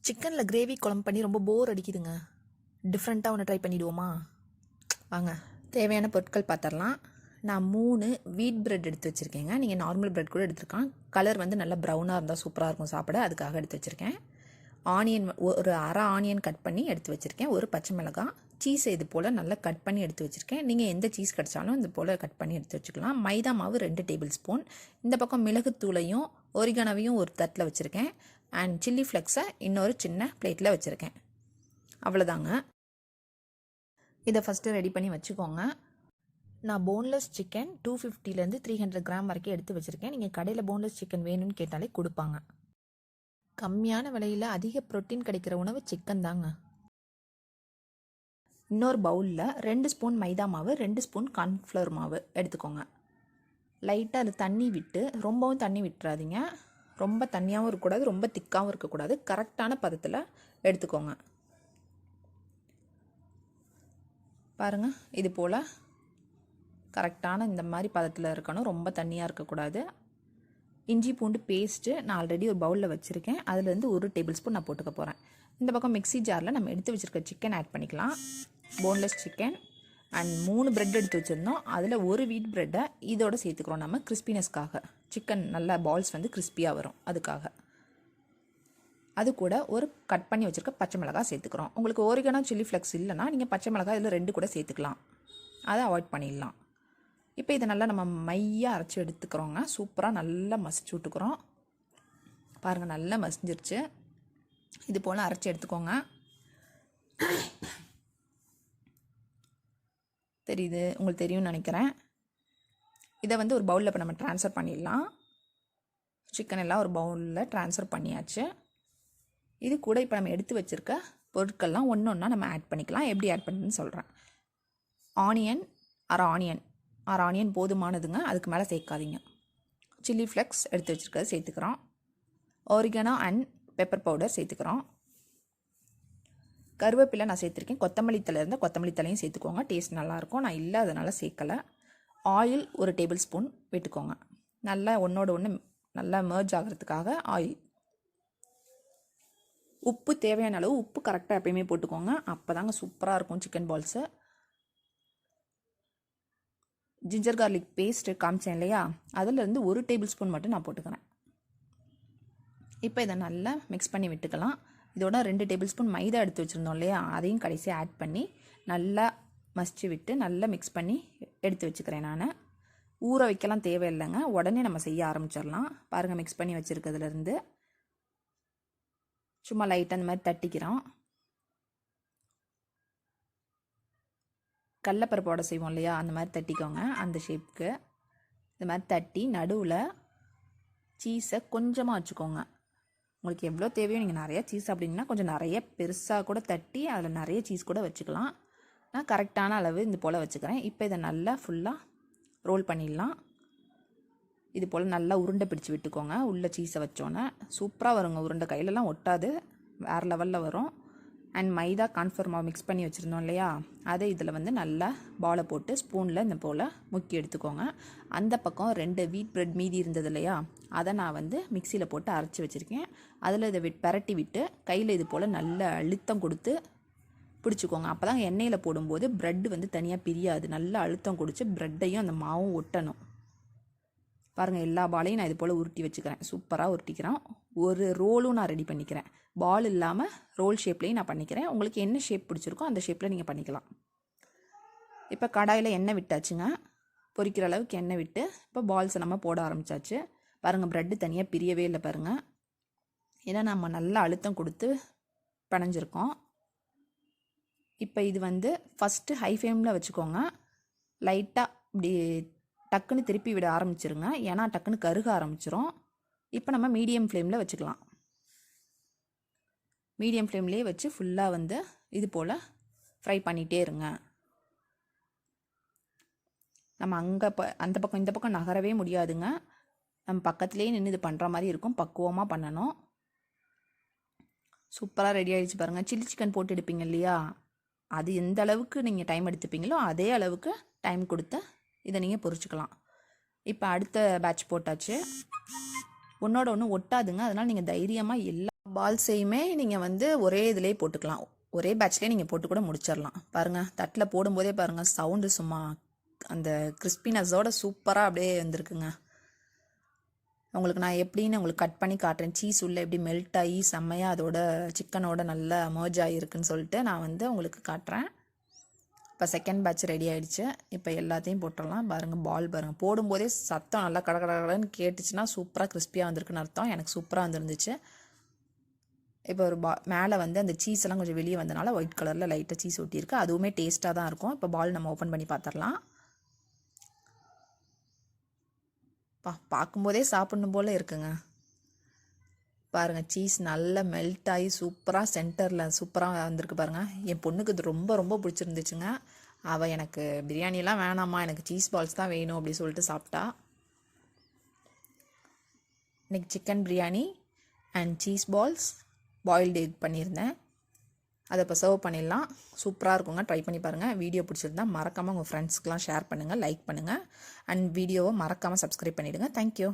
சிக்கனில் கிரேவி குழம்பு பண்ணி ரொம்ப போர் அடிக்குதுங்க. டிஃப்ரெண்ட்டாக ஒன்று ட்ரை பண்ணிவிடுவோமா? வாங்க, தேவையான பொருட்கள் பார்த்துடலாம். நான் 3 வீட் பிரெட் எடுத்து வச்சுருக்கேங்க. நீங்கள் நார்மல் பிரெட் கூட எடுத்துருக்கான். கலர் வந்து நல்லா ப்ரௌனாக இருந்தால் சூப்பராக இருக்கும் சாப்பிட, அதுக்காக எடுத்து வச்சுருக்கேன். ஆனியன் ஒரு அரை ஆனியன் கட் பண்ணி எடுத்து வச்சுருக்கேன். ஒரு பச்சை மிளகாய், சீஸ் இது போல் நல்லா கட் பண்ணி எடுத்து வச்சுருக்கேன். நீங்கள் எந்த சீஸ் கிடச்சாலும் இது போல் கட் பண்ணி எடுத்து வச்சுக்கலாம். மைதா மாவு 2 டேபிள் ஸ்பூன். இந்த பக்கம் மிளகுத்தூளையும் ஒரிகனவையும் ஒரு தட்டில் வச்சுருக்கேன். அண்ட் சில்லி ஃப்ளெக்ஸை இன்னொரு சின்ன பிளேட்டில் வச்சுருக்கேன். அவ்வளோதாங்க. இதை ஃபஸ்ட்டு ரெடி பண்ணி வச்சுக்கோங்க. நான் போன்லெஸ் சிக்கன் 250லேருந்து 300 கிராம் வரைக்கும் எடுத்து வச்சுருக்கேன். நீங்கள் கடையில் போன்லெஸ் சிக்கன் வேணும்னு கேட்டாலே கொடுப்பாங்க. கம்மியான விலையில் அதிக ப்ரோட்டீன் கிடைக்கிற உணவு சிக்கன் தாங்க. இன்னொரு பவுலில் 2 ஸ்பூன் மைதா மாவு, 2 ஸ்பூன் கார்ன்ஃப்ளவர் மாவு எடுத்துக்கோங்க. லைட்டாக அதில் தண்ணி விட்டு, ரொம்பவும் தண்ணி விட்டுறாதீங்க. ரொம்ப தண்ணியாகவும் இருக்கக்கூடாது, ரொம்ப திக்காகவும் இருக்கக்கூடாது. கரெக்டான பதத்தில் எடுத்துக்கோங்க. பாருங்கள், இது போல் கரெக்டான இந்த மாதிரி பதத்தில் இருக்கணும். ரொம்ப தண்ணியாக இருக்கக்கூடாது. இஞ்சி பூண்டு பேஸ்ட்டு நான் ஆல்ரெடி ஒரு பவுலில் வச்சுருக்கேன். அதுலேருந்து 1 டேபிள் ஸ்பூன் நான் போட்டுக்க போகிறேன். இந்த பக்கம் மிக்ஸி ஜாரில் நம்ம எடுத்து வச்சுருக்க சிக்கன் ஆட் பண்ணிக்கலாம். போன்லெஸ் சிக்கன் அண்ட் 3 பிரெட் எடுத்து வச்சுருந்தோம். அதில் ஒரு வீட் பிரெட்டை இதோடு சேர்த்துக்கிறோம். நம்ம கிறிஸ்பினஸ்க்காக, சிக்கன் நல்லா பால்ஸ் வந்து கிறிஸ்பியாக வரும், அதுக்காக. அது கூட ஒரு கட் பண்ணி வச்சுருக்க பச்சை மிளகாய் சேர்த்துக்கிறோம். உங்களுக்கு ஓரிகனோ சில்லி ஃப்ளெக்ஸ் இல்லைனா நீங்கள் பச்சை மிளகாய் இதில் 2 கூட சேர்த்துக்கலாம். அதை அவாய்ட் பண்ணிடலாம். இப்போ இதை நல்லா நம்ம மையாக அரைச்சி எடுத்துக்கிறோங்க. சூப்பராக நல்லா மசிச்சு விட்டுக்கிறோம். பாருங்கள், நல்லா மசிஞ்சிருச்சு. இது போல் அரைச்சி எடுத்துக்கோங்க. தெரியுது, உங்களுக்கு தெரியும்னு நினைக்கிறேன். இதை வந்து ஒரு பவுலில் இப்போ நம்ம ட்ரான்ஸ்ஃபர் பண்ணிடலாம். சிக்கன் எல்லாம் ஒரு பவுலில் ட்ரான்ஸ்ஃபர் பண்ணியாச்சு. இது கூட இப்போ நம்ம எடுத்து வச்சுருக்க பொருட்கள்லாம் ஒன்று ஒன்றா நம்ம ஆட் பண்ணிக்கலாம். எப்படி ஆட் பண்ணுறதுன்னு சொல்கிறேன். ஆனியன், அரை ஆனியன் போதுமானதுங்க, அதுக்கு மேலே சேர்க்காதீங்க. சில்லி ஃப்ளெக்ஸ் எடுத்து வச்சுருக்கிறது சேர்த்துக்கிறோம். ஒரிகனோ அண்ட் பெப்பர் பவுடர் சேர்த்துக்கிறோம். கருவேப்பிலை நான் சேர்த்துருக்கேன். கொத்தமல்லி தழை இருந்தால் கொத்தமல்லி தலையும் சேர்த்துக்கோங்க, டேஸ்ட் நல்லாயிருக்கும். நான் இல்லை, அதனால் சேர்க்கலை. ஆயில் 1 டேபிள் ஸ்பூன் விட்டுக்கோங்க. நல்லா ஒன்றோட ஒன்று நல்லா மெர்ஜ் ஆகிறதுக்காக ஆயில். உப்பு தேவையான அளவு உப்பு கரெக்டாக எப்பயுமே போட்டுக்கோங்க. அப்போ தாங்க சூப்பராக இருக்கும் chicken balls. Ginger garlic paste காமிச்சேன் இல்லையா, அதிலேருந்து 1 டேபிள் ஸ்பூன் மட்டும் நான் போட்டுக்கிறேன். இப்போ இதை நல்லா மிக்ஸ் பண்ணி விட்டுக்கலாம். இதோட 2 டேபிள் ஸ்பூன் மைதா எடுத்து வச்சுருந்தோம் இல்லையா, அதையும் கடைசியாக ஆட் பண்ணி நல்லா மசிச்சு விட்டு நல்லா மிக்ஸ் பண்ணி எடுத்து வச்சுக்கிறேன். நான் ஊற வைக்கலாம் தேவையில்லைங்க, உடனே நம்ம செய்ய ஆரம்பிச்சிடலாம். பாருங்கள், மிக்ஸ் பண்ணி வச்சுருக்கிறதுலேருந்து சும்மா லைட்டாக அந்த மாதிரி தட்டிக்கிறோம். கடலப்பருப்போட செய்வோம் இல்லையா, அந்த மாதிரி தட்டிக்கோங்க. அந்த ஷேப்புக்கு இந்த மாதிரி தட்டி நடுவில் சீஸை கொஞ்சமாக வச்சுக்கோங்க. உங்களுக்கு எவ்வளோ தேவையோ, நீங்கள் நிறையா சீஸ் அப்படின்னா கொஞ்சம் நிறைய பெருசாக கூட தட்டி அதில் நிறைய சீஸ் கூட வச்சுக்கலாம். நான் கரெக்டான அளவு இது போல் வச்சுக்கிறேன். இப்போ இதை நல்லா ஃபுல்லாக ரோல் பண்ணிடலாம். இது போல் நல்லா உருண்டை பிடிச்சி விட்டுக்கோங்க. உள்ள சீஸை வச்சோன்னே சூப்பராக வருங்க. உருண்டை கையிலலாம் ஒட்டாது, வேறு லெவலில் வரும். அண்ட் மைதா கார்ன்ஃப்ளவர் மாவு மிக்ஸ் பண்ணி வச்சுருந்தோம் இல்லையா, அதை இதில் வந்து நல்லா பாலை போட்டு ஸ்பூனில் இந்த போல் முக்கி எடுத்துக்கோங்க. அந்த பக்கம் 2 வீட் பிரெட் மீதி இருந்தது இல்லையா, அதை நான் வந்து மிக்சியில் போட்டு அரைச்சி வச்சுருக்கேன். அதில் இதை பரட்டி விட்டு கையில் இது போல் நல்ல அழுத்தம் கொடுத்து பிடிச்சிக்கோங்க. அப்போ தான் எண்ணெயில் போடும்போது ப்ரெட் வந்து தனியாக பிரியாது. நல்லா அழுத்தம் கொடுத்து ப்ரெட்டையும் அந்த மாவும் ஒட்டணும். பாருங்கள், எல்லா பாலையும் நான் இது போல் உருட்டி வச்சுக்கிறேன். சூப்பராக உருட்டிக்கிறேன். ஒரு ரோலும் நான் ரெடி பண்ணிக்கிறேன். பால் இல்லாமல் ரோல் ஷேப்லேயும் நான் பண்ணிக்கிறேன். உங்களுக்கு என்ன ஷேப் பிடிச்சிருக்கோ அந்த ஷேப்பில் நீங்கள் பண்ணிக்கலாம். இப்போ கடாயில் எண்ணெய் விட்டாச்சுங்க. பொரிக்கிற அளவுக்கு எண்ணெய் விட்டு இப்போ பால்ஸை நம்ம போட ஆரம்பித்தாச்சு. பாருங்கள், ப்ரெட்டு தனியாக பிரியவே இல்லை பாருங்கள். ஏன்னா நம்ம நல்லா அழுத்தம் கொடுத்து பிணைஞ்சிருக்கோம். இப்போ இது வந்து ஃபஸ்ட்டு ஹை ஃப்ளேமில் வச்சுக்கோங்க. லைட்டாக இப்படி டக்குன்னு திருப்பி விட ஆரம்பிச்சிருங்க, ஏன்னா டக்குன்னு கருக ஆரம்பிச்சிரும். இப்போ நம்ம மீடியம் ஃப்ளேமில் வச்சுக்கலாம். மீடியம் ஃப்ளேம்லேயே வச்சு ஃபுல்லாக வந்து இது போல் ஃப்ரை பண்ணிகிட்டே இருங்க. நம்ம அந்த பக்கம் இந்த பக்கம் நகரவே முடியாதுங்க. நம்ம பக்கத்துலேயே நின்று இது பண்ணுற மாதிரி இருக்கும். பக்குவமாக பண்ணணும். சூப்பராக ரெடி ஆகிடுச்சு பாருங்கள். சில்லி சிக்கன் போட்டு எடுப்பீங்க இல்லையா, அது எந்த அளவுக்கு நீங்கள் டைம் எடுத்துப்பீங்களோ அதே அளவுக்கு டைம் கொடுத்து இதை நீங்கள் பொரிச்சுக்கலாம். இப்போ அடுத்த பேட்ச் போட்டாச்சு. ஒன்றோட ஒன்று ஒட்டாதுங்க, அதனால் நீங்கள் தைரியமாக எல்லா பால்ஸையுமே நீங்கள் வந்து ஒரே இதிலே போட்டுக்கலாம், ஒரே பேட்ச்லேயே நீங்கள் போட்டு கூட முடிச்சிடலாம். பாருங்கள், தட்டில் போடும்போதே பாருங்கள் சவுண்டு சும்மா அந்த கிறிஸ்பினஸோட சூப்பராக அப்படியே வந்திருக்குங்க. உங்களுக்கு நான் எப்படின்னு உங்களுக்கு கட் பண்ணி காட்டுறேன். சீஸ் உள்ளே எப்படி மெல்ட் ஆகி செம்மையாக அதோட சிக்கனோட நல்லா மர்ஜ் ஆகிருக்குன்னு சொல்லிட்டு நான் வந்து உங்களுக்கு காட்டுறேன். இப்போ செகண்ட் பேட்ச் ரெடி ஆகிடுச்சு. இப்போ எல்லாத்தையும் போட்டுடலாம். பாருங்கள், பால் பாருங்கள், போடும்போதே சத்தம் நல்லா கடகடன்னு கேட்டுச்சுன்னா சூப்பராக கிறிஸ்பியாக வந்திருக்குன்னு அர்த்தம். எனக்கு சூப்பராக வந்துருந்துச்சு. இப்போ ஒரு மேலே வந்து அந்த சீஸ் எல்லாம் கொஞ்சம் வெளியே வந்தனால ஒயிட் கலரில் லைட்டாக சீஸ் ஒட்டியிருக்கு. அதுவுமே டேஸ்ட்டாக தான் இருக்கும். இப்போ பால் நம்ம ஓப்பன் பண்ணி பார்த்துடலாம். பார்க்கும்போதே சாப்பிடணும் போல் இருக்குங்க. பாருங்கள், சீஸ் நல்லா மெல்ட் ஆகி சூப்பராக சென்டரில் சூப்பராக வந்திருக்கு பாருங்கள். என் பொண்ணுக்கு இது ரொம்ப ரொம்ப பிடிச்சிருந்துச்சுங்க. அவள் எனக்கு பிரியாணிலாம் வேணாம்மா, எனக்கு சீஸ் பால்ஸ் தான் வேணும் அப்படி சொல்லிட்டு சாப்பிட்டா. இன்றைக்கி chicken biryani and cheese balls boiled egg பண்ணியிருந்தேன். அதை இப்போ சர்வ் பண்ணிடலாம். சூப்பராக இருக்குங்க, ட்ரை பண்ணி பாருங்கள். வீடியோ பிடிச்சிருந்தா மறக்காமல் உங்கள் ஃப்ரெண்ட்ஸ்க்கெலாம் ஷேர் பண்ணுங்கள், லைக் பண்ணுங்கள், அண்ட் வீடியோவை மறக்காமல் சப்ஸ்கிரைப் பண்ணிவிடுங்க. தேங்க்யூ.